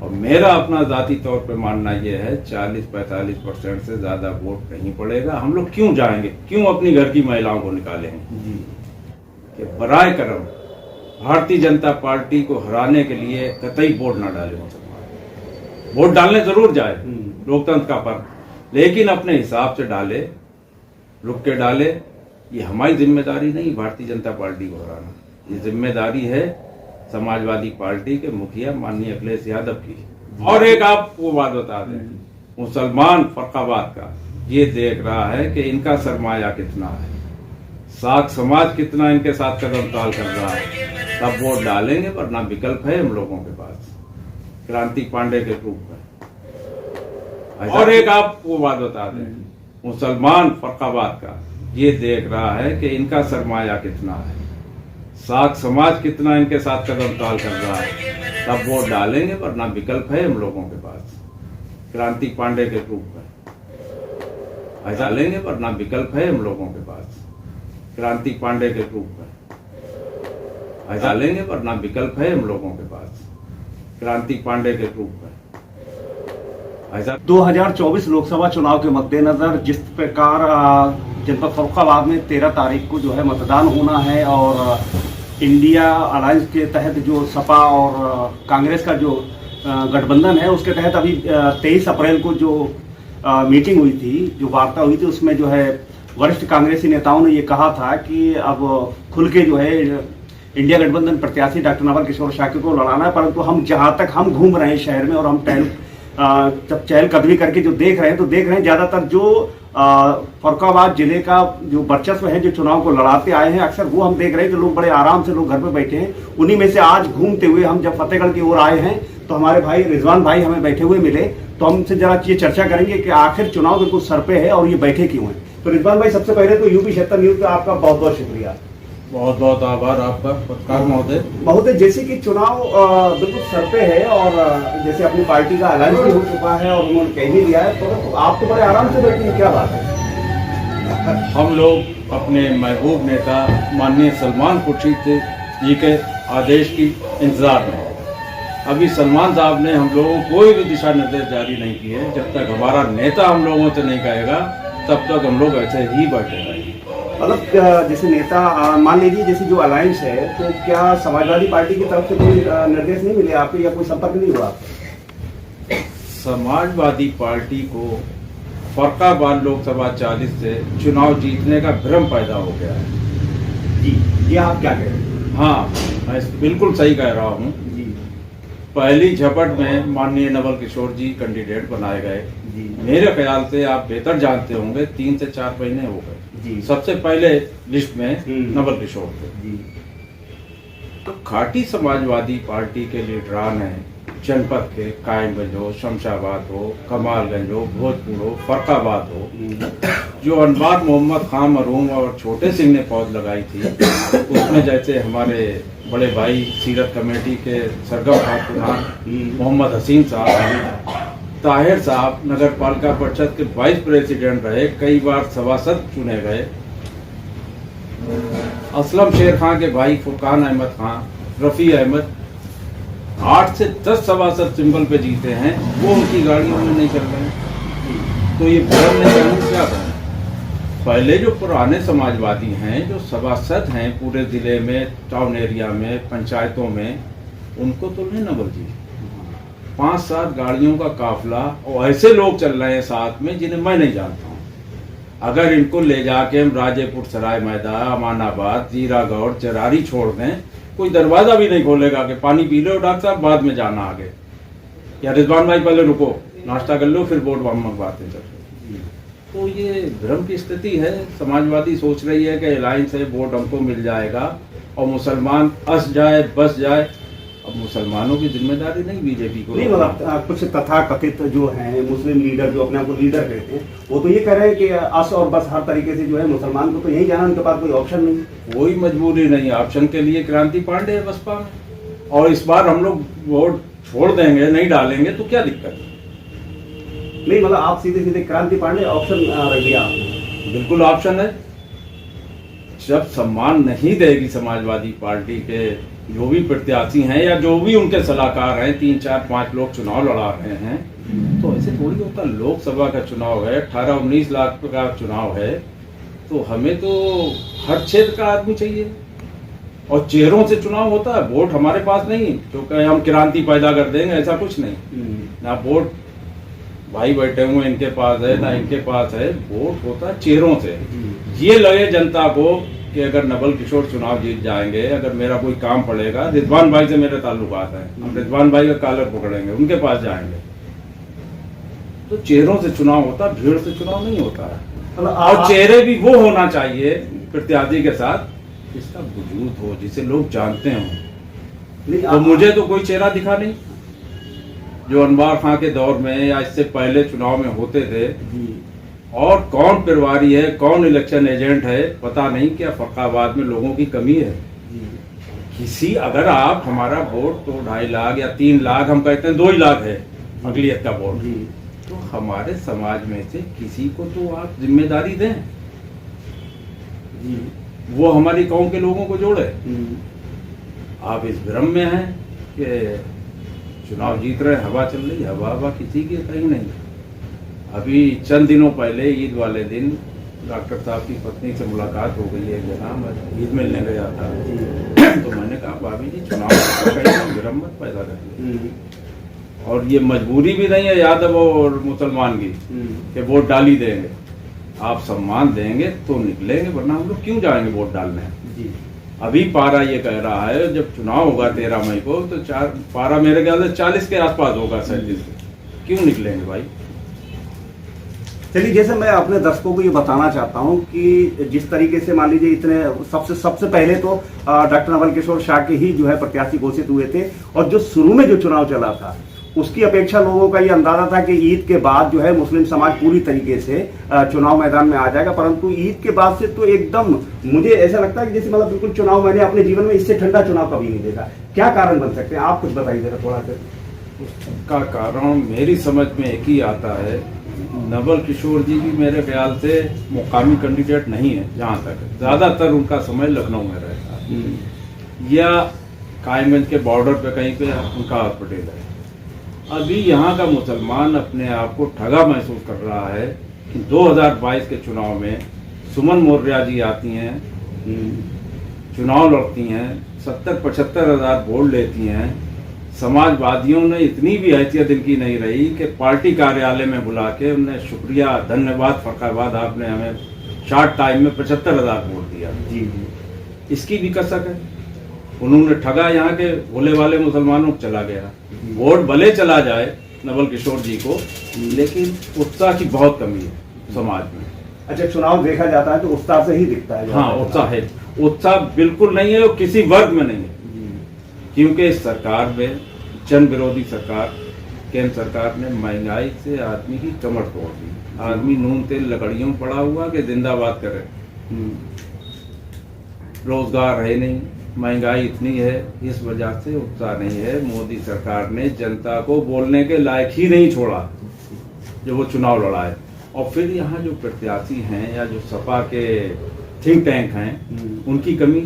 और मेरा अपना जाती तौर पे मानना यह है 40-45% से ज्यादा वोट नहीं पड़ेगा। हम लोग क्यों जाएंगे, क्यों अपनी घर की महिलाओं को निकालेंगे कि बराए करम भारतीय जनता पार्टी को हराने के लिए कतई वोट ना डाले। मुसलमान वोट डालने जरूर जाए, लोकतंत्र का पर्व, लेकिन अपने हिसाब से डाले, रुक के डाले। ये हमारी जिम्मेदारी नहीं भारतीय जनता पार्टी को हराना, ये जिम्मेदारी है समाजवादी पार्टी के मुखिया माननीय अखिलेश यादव की। और एक आपको बात बता दें, मुसलमान फरकाबाद का ये देख रहा है कि इनका सरमाया कितना है, साख समाज कितना इनके साथ कदम ताल कर रहा है, तब वोट डालेंगे। वरना विकल्प है हम लोगों के पास क्रांति पांडे के रूप में। और एक आपको बात बता दें, मुसलमान फरकाबाद का ये देख रहा है कि इनका सरमाया कितना है, साख समाज कितना इनके साथ कदम ताल कर रहा है, तब वोट डालेंगे। वरना विकल्प है हम लोगों के पास क्रांति पांडे के रूप में डालेंगे। वरना विकल्प है हम लोगों के पास क्रांति पांडे के रूप में डालेंगे। वरना विकल्प है हम लोगों के पास क्रांति पांडे के रूप में। 2024 लोकसभा चुनाव के मद्देनजर जिस प्रकार जनपद फर्रुखाबाद में 13 तारीख को जो है मतदान होना है और इंडिया अलायंस के तहत जो सपा और कांग्रेस का जो गठबंधन है उसके तहत अभी 23 अप्रैल को जो मीटिंग हुई थी, जो वार्ता हुई थी, उसमें जो है वरिष्ठ कांग्रेसी नेताओं ने ये कहा था कि अब खुल के जो है इंडिया गठबंधन प्रत्याशी डॉक्टर नवल किशोर शाक्य को लड़ाना है। परंतु हम जहां तक हम घूम रहे हैं शहर में और हम जब चहलकदमी करके जो देख रहे हैं तो देख रहे हैं ज्यादातर जो फर्रुखाबाद जिले का जो वर्चस्व है, जो चुनाव को लड़ाते आए हैं, अक्सर वो हम देख रहे हैं कि लोग बड़े आराम से लोग घर पे बैठे हैं। उन्हीं में से आज घूमते हुए हम जब फतेहगढ़ की ओर आए हैं तो हमारे भाई रिजवान भाई हमें बैठे हुए मिले, तो हमसे जरा ये चर्चा करेंगे कि आखिर चुनाव बिल्कुल सर पे है और ये बैठे क्यों हैं। तो रिजवान भाई, सबसे पहले तो यूपी 76 न्यूज का आपका बहुत बहुत शुक्रिया। बहुत बहुत आभार आपका पत्रकार महोदय। महोदय, जैसे कि चुनाव बिल्कुल सर पे है और जैसे अपनी पार्टी का अलायंस भी हो चुका है और उन्होंने कह भी लिया है, तो आप तो बड़े आराम से बैठे हैं, क्या बात है? हम लोग अपने महबूब नेता माननीय सलमान खुर्शीद जी के आदेश की इंतजार में हैं। अभी सलमान साहब ने हम लोगों को कोई भी दिशा निर्देश जारी नहीं किए। जब तक हमारा नेता हम लोगों से नहीं कहेगा तब तक हम लोग ऐसे ही बैठे रहेंगे। मतलब जैसे नेता मान लीजिए, जैसे जो अलायंस है, तो क्या समाजवादी पार्टी की तरफ से कोई निर्देश नहीं मिले आपको या कोई संपर्क नहीं हुआ? समाजवादी पार्टी को फर्रुखाबाद लोकसभा 40 से चुनाव जीतने का भ्रम पैदा हो गया है। जी, ये आप क्या कह रहे हैं? हाँ, मैं बिल्कुल सही कह रहा हूँ। पहली झपट में माननीय नवल किशोर जी कैंडिडेट बनाए गए। मेरे ख्याल से आप बेहतर जानते होंगे 3 से 4 महीने हो गए। सबसे पहले लिस्ट में नवल किशोर थे। तो खाटी समाजवादी पार्टी के लीडरान हैं जनपद के, कायमगंज हो, शमशाबाद हो, कमालगंज हो, भोजपुर हो, फर्रुखाबाद हो, जो अनवार मोहम्मद खान मरहूम और छोटे सिंह ने पौध लगाई थी, उसमें जैसे हमारे बड़े भाई सीरत कमेटी के सरगम प्रधान मोहम्मद हसीन साहब, ताहिर साहब नगर पालिका परिषद के वाइस प्रेसिडेंट रहे, कई बार सभासद चुने गए, असलम शेर खान के भाई फुरकान अहमद खान, रफी अहमद 8 से 10 सभासद सिंबल पे जीते हैं, वो उनकी गाड़ियों में नहीं चल रहे हैं। तो ये भ्रम नहीं करना क्या है? पहले जो पुराने समाजवादी हैं, जो सभासद हैं पूरे जिले में, टाउन एरिया में, पंचायतों में, उनको तो नहीं नवल जी 5-7 गाड़ियों का काफिला और ऐसे लोग चल रहे हैं साथ में जिन्हें मैं नहीं जानता हूँ। अगर इनको ले जाके हम राजेपुर सराय मैदान, अमानाबाद, जीरागौड़, चरारी छोड़ दें, कोई दरवाजा भी नहीं खोलेगा कि पानी पी लो डॉक्टर साहब, बाद में जाना आगे, या रिजवान भाई पहले रुको नाश्ता कर लो फिर वोट हम मंगवाते चलो। तो ये भ्रम की स्थिति है। समाजवादी सोच रही है कि अलायंस से वोट हमको मिल जाएगा और मुसलमान अस जाए बस जाए। अब मुसलमानों की जिम्मेदारी नहीं बीजेपी को। नहीं, मतलब कुछ तथाकथित जो हैं मुस्लिम लीडर, जो अपने आप को लीडर कहते हैं, वो तो ये कह रहे हैं कि अस और बस हर तरीके से जो है मुसलमान को तो यही जाना, उनके पास कोई ऑप्शन नहीं, कोई मजबूरी नहीं। ऑप्शन के लिए क्रांति पांडे है बसपा में, और इस बार हम लोग वोट छोड़ देंगे, नहीं डालेंगे तो क्या दिक्कत है? नहीं, मतलब आप सीधे सीधे क्रांति पांडे ऑप्शन रख दिया आपने? बिल्कुल ऑप्शन है। जब सम्मान नहीं देगी समाजवादी पार्टी के जो भी प्रत्याशी हैं या जो भी उनके सलाहकार हैं, 3, 4, 5 लोग चुनाव लड़ा रहे हैं, तो ऐसे थोड़ी होता। लोकसभा का चुनाव है, 18-19 लाख का चुनाव है, तो हमें तो हर क्षेत्र का आदमी चाहिए और चेहरों से चुनाव होता है। वोट हमारे पास नहीं क्योंकि हम क्रांति पैदा कर देंगे, ऐसा कुछ नहीं। ना वोट भाई बैठे हुए इनके पास है ना इनके पास है, वोट होता है चेहरों से। ये लगे जनता को कि अगर नवल किशोर चुनाव जीत जाएंगे, अगर मेरा कोई काम पड़ेगा, रिजवान भाई से मेरे ताल्लुकात हैं, हम रिजवान भाई का कॉलर पकड़ेंगे, उनके पास जाएंगे। तो चेहरों से चुनाव होता, भीड़ से चुनाव नहीं होता है। और चेहरे भी वो होना चाहिए प्रत्याशी के साथ जिसका वजूद हो, जिसे लोग जानते हों। तो मुझे तो कोई चेहरा दिखा नहीं जो अनवर खां के दौर में या इससे पहले चुनाव में होते थे। और कौन प्रभारी है, कौन इलेक्शन एजेंट है, पता नहीं। क्या फर्रुखाबाद में लोगों की कमी है? किसी अगर आप हमारा वोट तो 2.5 लाख या 3 लाख, हम कहते हैं 2 ही लाख है अकलियत का वोट, तो हमारे समाज में से किसी को तो आप जिम्मेदारी दें, वो हमारी कौम के लोगों को जोड़े। आप इस भ्रम में हैं कि चुनाव जीत रहे, हवा चल रही, हवा किसी की कहीं नहीं। अभी चंद दिनों पहले ईद वाले दिन डॉक्टर साहब की पत्नी से मुलाकात हो गई है जहाँ मैं ईद मिलने गया था। तो मैंने कहा भाभी जी चुनाव कहीं भ्रम मत पैदा करिए, और ये मजबूरी भी नहीं है यादव और मुसलमान की कि वोट डाल ही देंगे। आप सम्मान देंगे तो निकलेंगे, वरना हम लोग क्यों जाएंगे वोट डालने। अभी पारा ये कह रहा है जब चुनाव होगा 13 मई को तो पारा मेरे ख्याल से 40 के आसपास होगा, 37 क्यों निकलेंगे भाई। चलिए, जैसे मैं अपने दर्शकों को ये बताना चाहता हूँ कि जिस तरीके से मान लीजिए इतने सबसे पहले तो डॉक्टर नवल किशोर शाह के ही जो है प्रत्याशी घोषित हुए थे, और जो शुरू में जो चुनाव चला था उसकी अपेक्षा लोगों का ये अंदाजा था कि ईद के बाद जो है मुस्लिम समाज पूरी तरीके से चुनाव मैदान में आ जाएगा। परंतु ईद के बाद से तो एकदम मुझे ऐसा लगता है कि जैसे मतलब बिल्कुल चुनाव मैंने अपने जीवन में इससे ठंडा चुनाव कभी नहीं देखा। क्या कारण बन सकते हैं, आप कुछ बताइए जरा थोड़ा सा। उसका कारण मेरी समझ में एक ही आता है, नवल किशोर जी भी मेरे ख्याल से मुकामी कैंडिडेट नहीं है। जहाँ तक ज्यादातर उनका समय लखनऊ में रहता है या कायमगंज के बॉर्डर पे कहीं पे उनका हॉस्पिटल है। अभी यहाँ का मुसलमान अपने आप को ठगा महसूस कर रहा है कि 2022 के चुनाव में सुमन मौर्य जी आती हैं, चुनाव लड़ती हैं, 70-75 हज़ार वोट लेती हैं। समाजवादियों ने इतनी भी हैसियत इनकी नहीं रही कि पार्टी कार्यालय में बुला के उन्हें शुक्रिया, धन्यवाद फर्रुखाबाद, आपने हमें शॉर्ट टाइम में 75 हज़ार वोट दिया। इसकी भी कसक है। उन्होंने ठगा यहाँ के भोले वाले मुसलमानों को, चला गया वोट भले चला जाए नवल किशोर जी को, लेकिन उत्साह की बहुत कमी है समाज में। अच्छा, चुनाव देखा जाता है तो उत्साह से ही दिखता है। हाँ, उत्साह है, उत्साह बिल्कुल नहीं है, वो किसी वर्ग में नहीं है। क्योंकि इस सरकार में जन विरोधी सरकार, केंद्र सरकार ने महंगाई से आदमी की कमर तोड़ दी। आदमी नून तेल लकड़ियों पड़ा हुआ कि जिंदाबाद करे, रोजगार है नहीं, महंगाई इतनी है, इस वजह से उत्साह नहीं है। मोदी सरकार ने जनता को बोलने के लायक ही नहीं छोड़ा जो वो चुनाव लड़ाए। और फिर यहाँ जो प्रत्याशी हैं या जो सपा के थिंक टैंक हैं, उनकी कमी।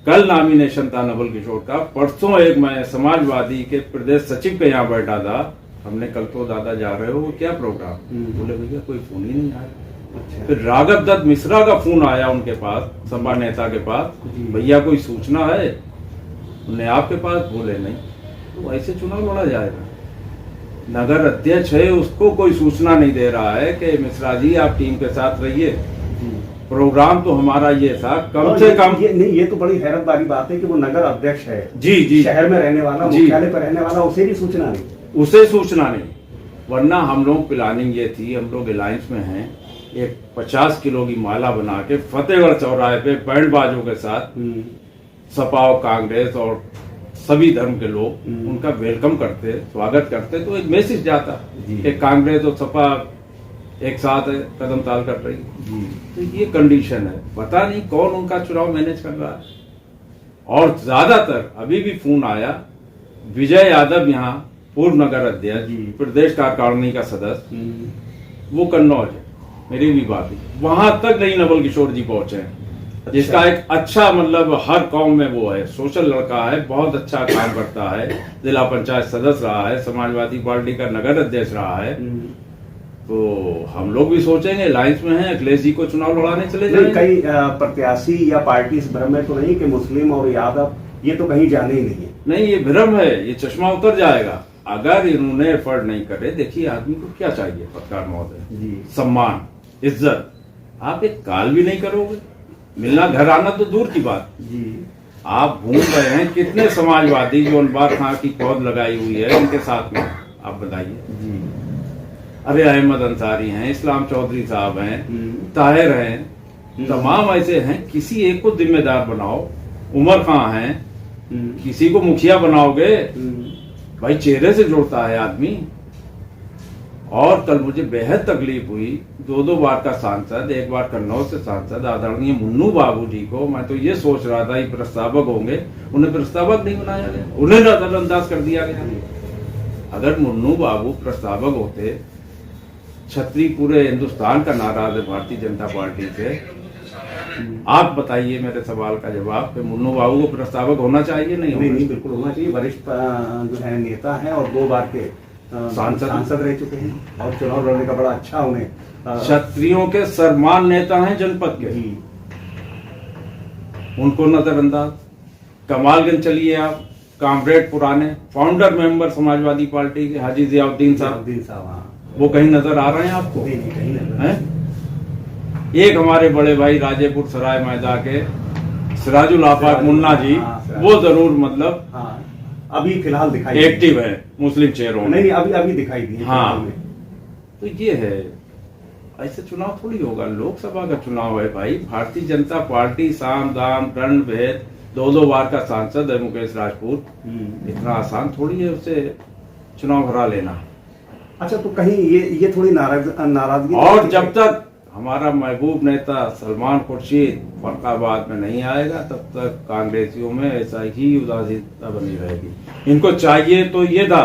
कल नॉमिनेशन था नवल किशोर का, परसों एक मैं समाजवादी के प्रदेश सचिव के यहाँ बैठा था। हमने कल तो दादा जा रहे हो, क्या प्रोग्राम? बोले भैया कोई फोन ही नहीं आया। फिर राघव दत्त मिश्रा का फोन आया उनके पास, सपा नेता के पास, भैया कोई सूचना है? उन्हें आपके पास, बोले नहीं। तो ऐसे चुनाव लड़ा जाएगा? नगर अध्यक्ष है, उसको कोई सूचना नहीं दे रहा है कि मिश्रा जी आप टीम के साथ रहिए। प्रोग्राम तो हमारा ये था कम से कम। ये तो बड़ी हैरत वाली बात है कि वो नगर अध्यक्ष है, जी, शहर में रहने वाला, मुख्यालय पर रहने वाला, उसे भी सूचना नहीं। उसे सूचना नहीं, वरना हम लोग प्लानिंग ये थी, हम लोग अलायंस में हैं, एक 50 किलो की माला बना के फतेहगढ़ चौराहे पे बैंड बाजों के साथ सपा और कांग्रेस और सभी धर्म के लोग उनका वेलकम करते, स्वागत करते, तो एक मैसेज जाता कि कांग्रेस और सपा एक साथ कदम ताल कर रही। तो ये कंडीशन है, पता नहीं कौन उनका चुनाव मैनेज कर रहा है। और ज्यादातर अभी भी फोन आया, विजय यादव यहाँ पूर्व नगर अध्यक्ष, प्रदेश कार्यकारिणी का सदस्य, वो कन्नौज है, मेरी भी बात है, वहां तक नहीं नवल किशोर जी पहुंचे हैं। जिसका एक अच्छा मतलब हर कौम में वो है, सोशल लड़का है, बहुत अच्छा काम करता है, जिला पंचायत सदस्य रहा है, समाजवादी पार्टी का नगर अध्यक्ष रहा है। तो हम लोग भी सोचेंगे, लाइन्स में है, अखिलेश जी को चुनाव लड़ाने चले जाएंगे। कई प्रत्याशी या पार्टी इस भ्रम में तो नहीं कि मुस्लिम और यादव ये तो कहीं जाने ही नहीं है। नहीं, ये भ्रम है, ये चश्मा उतर जाएगा अगर इन्होंने एफर्ट नहीं करे। देखिए आदमी को क्या चाहिए पत्रकार महोदय, सम्मान, इज्जत। आप एक कॉल भी नहीं करोगे, मिलना घर आना तो दूर की बात जी। आप घूम रहे हैं, कितने समाजवादी जो अनबार खां की पौध लगाई हुई है उनके साथ में, आप बताइए। अरे अहमद अंसारी हैं, इस्लाम चौधरी साहब हैं, ताहिर हैं, तमाम ऐसे हैं। किसी एक को जिम्मेदार बनाओ। उमर खां हैं, किसी को मुखिया बनाओगे? भाई चेहरे से जोड़ता है आदमी। और कल मुझे बेहद तकलीफ हुई, 2 बार का सांसद, 1 बार कन्नौज से सांसद आदरणीय मुन्नू बाबू जी को, मैं तो ये सोच रहा था ये प्रस्तावक होंगे, उन्हें प्रस्तावक नहीं बनाया गया, उन्हें नजरअंदाज कर दिया गया। अगर मुन्नू बाबू प्रस्तावक होते, छतरी पूरे हिंदुस्तान का नाराज है भारतीय जनता पार्टी से, आप बताइए मेरे सवाल का जवाब कि मुन्नू बाबू को प्रस्तावक होना चाहिए? नहीं, बिल्कुल होना चाहिए। वरिष्ठ जो है नेता है और 2 बार के सांसद रह चुके हैं और चुनाव लड़ने का बड़ा अच्छा उन्हें। क्षत्रियों के सर्वमान्य नेता हैं जनपद के, उनको नजरअंदाज। कमालगंज चलिए आप, कामरेड पुराने फाउंडर मेंबर समाजवादी पार्टी के हाजी जियाउद्दीन साहब, वो कहीं नजर आ रहे हैं आपको? कहीं नजर हैं? एक हमारे बड़े भाई राजेपुर सराय मैदा के सिराजुल आफाक मुन्ना जी, वो जरूर मतलब अभी फिलहाल दिखाई एक्टिव है मुस्लिम चेहरों में। नहीं, अभी दिखाई दी। हाँ, तो ये है, ऐसे चुनाव थोड़ी होगा। लोकसभा का चुनाव है भाई, भारतीय जनता पार्टी साम दाम दंड भेद, 2 बार का सांसद है मुकेश राजपूत, इतना आसान थोड़ी है उससे चुनाव हरा लेना। अच्छा, तो कहीं ये थोड़ी नाराजगी। और जब तक हमारा महबूब नेता सलमान खुर्शीद फरकाबाद में नहीं आएगा, तब तक कांग्रेसियों में ऐसा ही उदासीनता बनी रहेगी। इनको चाहिए तो ये था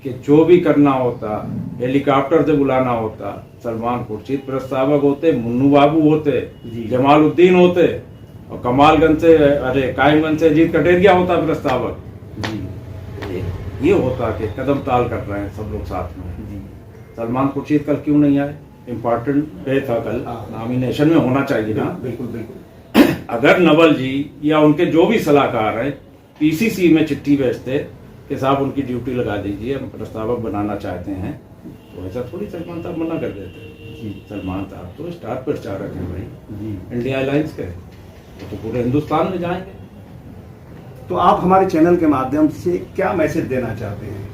कि जो भी करना होता, हेलीकॉप्टर से बुलाना होता, सलमान खुर्शीद प्रस्तावक होते, मुन्नू बाबू होते, जमालुद्दीन होते, और कमालगंज से कायमगंज से अजीत कटेरिया होता प्रस्तावक। ये होता कि कदम ताल कर रहे हैं सब लोग साथ में। सलमान खुर्शीद कल क्यों नहीं आए? इम्पोर्टेंट डे था कल, नॉमिनेशन में होना चाहिए ना। बिल्कुल। अगर नवल जी या उनके जो भी सलाहकार हैं पीसीसी में चिट्ठी भेजते कि साहब उनकी ड्यूटी लगा दीजिए, हम प्रस्तावक बनाना चाहते हैं, तो ऐसा थोड़ी सलमान साहब मना कर देते। सलमान साहब तो स्टार प्रचारक हैं भाई, इंडिया अलायंस के, तो पूरे हिंदुस्तान में जाएंगे। तो आप हमारे चैनल के माध्यम से क्या मैसेज देना चाहते हैं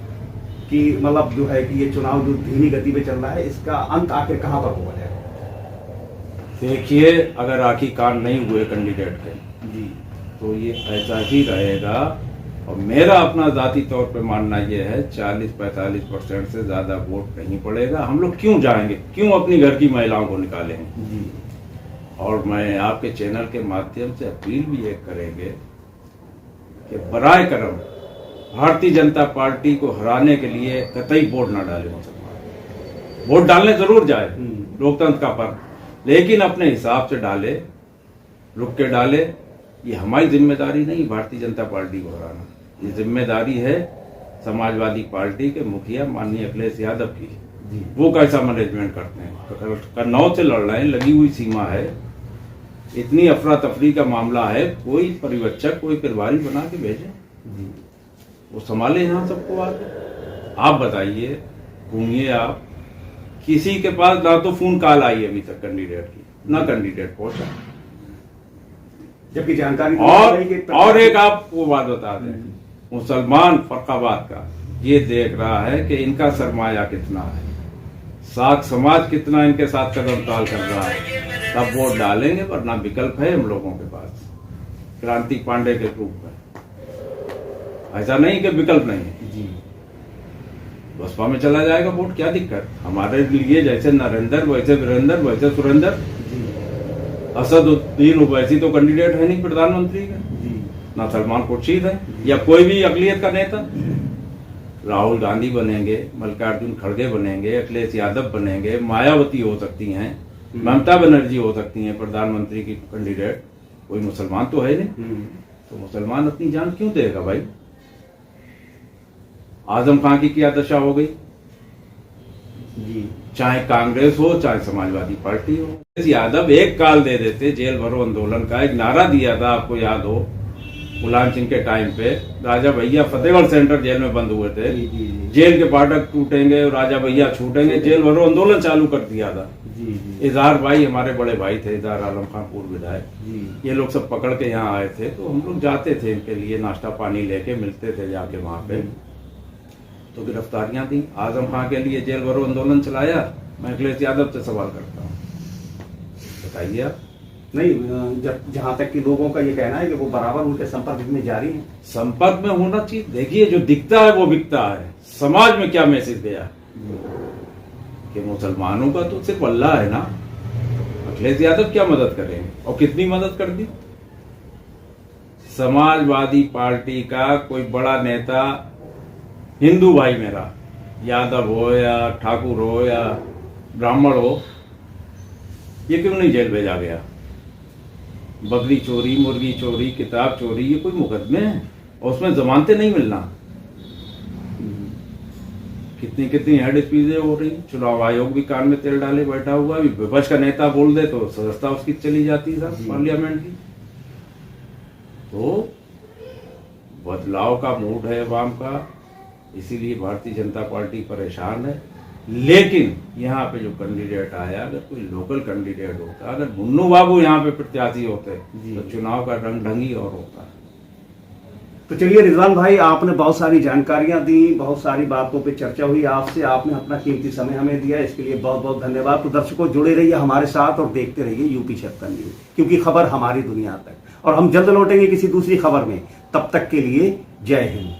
कि मतलब जो है कि ये चुनाव जो धीमी गति पे चल रहा है, इसका अंत आखिर कहां पर होगा? देखिए, अगर आखिर कान नहीं हुए कैंडिडेट के तो ये ऐसा ही रहेगा। और मेरा अपना जाती तौर पे मानना ये है 40-45% से ज्यादा वोट नहीं पड़ेगा। हम लोग क्यों जाएंगे, क्यों अपनी घर की महिलाओं को निकालेंगे? और मैं आपके चैनल के माध्यम से अपील भी एक करेंगे कि बराए करम भारतीय जनता पार्टी को हराने के लिए कतई वोट ना डाले मुसलमान। वोट डालने जरूर जाए, लोकतंत्र का पर्व, लेकिन अपने हिसाब से डाले, रुक के डाले। ये हमारी जिम्मेदारी नहीं भारतीय जनता पार्टी को हराना, ये जिम्मेदारी है समाजवादी पार्टी के मुखिया माननीय अखिलेश यादव की। वो कैसा मैनेजमेंट करते हैं। कन्नौज से लड़ रहे हैं, लगी हुई सीमा है, इतनी अफरा तफरी का मामला है, कोई परिवक्षक, कोई प्रभारी बना के भेजे, वो संभाले यहाँ सबको आगे। आप बताइए, घूमिए आप, किसी के पास ना तो फोन कॉल आई अभी तक कैंडिडेट की, ना कैंडिडेट पहुंचा, जबकि जानकारी और एक आप वो बात बता दें, मुसलमान फरकाबाद का ये देख रहा है कि इनका सरमाया कितना है, साख समाज कितना इनके साथ कदम ताल कर रहा है, तब वोट डालेंगे। वरना विकल्प है हम लोगों के पास, क्रांति पांडे के रूप में। ऐसा नहीं कि विकल्प नहीं है, बसपा में चला जाएगा वोट, क्या दिक्कत? हमारे लिए जैसे नरेंद्र, वैसे वीरेंद्र, वैसे सुरेंद्र, असदुद्दीन ओवैसी तो कैंडिडेट है नहीं प्रधानमंत्री का, ना सलमान खुर्शीद है या कोई भी अकलियत का नेता। राहुल गांधी बनेंगे, मल्लिकार्जुन खड़गे बनेंगे, अखिलेश यादव बनेंगे, मायावती हो सकती हैं, ममता बनर्जी हो सकती हैं प्रधानमंत्री की कैंडिडेट, कोई मुसलमान तो है नहीं। तो मुसलमान अपनी जान क्यों देगा भाई? आजम खान की क्या दशा हो गई जी, चाहे कांग्रेस हो चाहे समाजवादी पार्टी हो। यादव एक काल दे देते जेल भरो आंदोलन का, एक नारा दिया था आपको याद हो मुलायम सिंह के टाइम पे, राजा भैया फतेहगढ़ सेंटर जेल में बंद हुए थे, जेल के फाटक टूटेंगे और राजा भैया छूटेंगे, जेल भरो आंदोलन चालू कर दिया था। इजहार भाई हमारे बड़े भाई थे, इजहार आलम खान पूर्व विधायक, ये लोग सब पकड़ के यहाँ आए थे, तो हम लोग जाते थे इनके लिए नाश्ता पानी लेके, मिलते थे जाके वहां पे, तो गिरफ्तारियां दी। आजम खान के लिए जेल भरो आंदोलन चलाया। मैं अखिलेश यादव से सवाल करता हूँ, बताइए आप। नहीं, जहां तक कि लोगों का ये कहना है कि वो बराबर उनके संपर्क में जारी हैं। संपर्क में होना चाहिए। देखिए जो दिखता है वो बिकता है। समाज में क्या मैसेज दिया कि मुसलमानों का तो सिर्फ अल्लाह है ना, अखिलेश यादव क्या मदद करेंगे और कितनी मदद कर दी? समाजवादी पार्टी का कोई बड़ा नेता, हिंदू भाई मेरा, यादव हो या ठाकुर हो या ब्राह्मण हो, ये क्यों नहीं जेल भेजा गया? बकरी चोरी, मुर्गी चोरी, किताब चोरी, ये कोई मुकदमे हैं और उसमें जमानतें नहीं मिलना। कितनी कितनी हेड स्पीचें हो रही, चुनाव आयोग भी कान में तेल डाले बैठा हुआ, अभी विपक्ष का नेता बोल दे तो सदस्यता उसकी चली जाती है पार्लियामेंट की। तो बदलाव का मूड है अवाम का, इसीलिए भारतीय जनता पार्टी परेशान है। लेकिन यहाँ पे जो कैंडिडेट आया, अगर कोई लोकल कैंडिडेट होता, अगर मुन्नू बाबू यहाँ पे प्रत्याशी होते तो चुनाव का रंग ढंग ही और होता। तो चलिए रिजवान भाई, आपने बहुत सारी जानकारियां दी, बहुत सारी बातों पे चर्चा हुई आपसे, आपने अपना कीमती समय हमें दिया, इसके लिए बहुत बहुत धन्यवाद। तो दर्शकों जुड़े रहिए हमारे साथ और देखते रहिए यूपी 56 न्यूज, क्योंकि खबर हमारी दुनिया तक। और हम जल्द लौटेंगे किसी दूसरी खबर में, तब तक के लिए जय हिंद।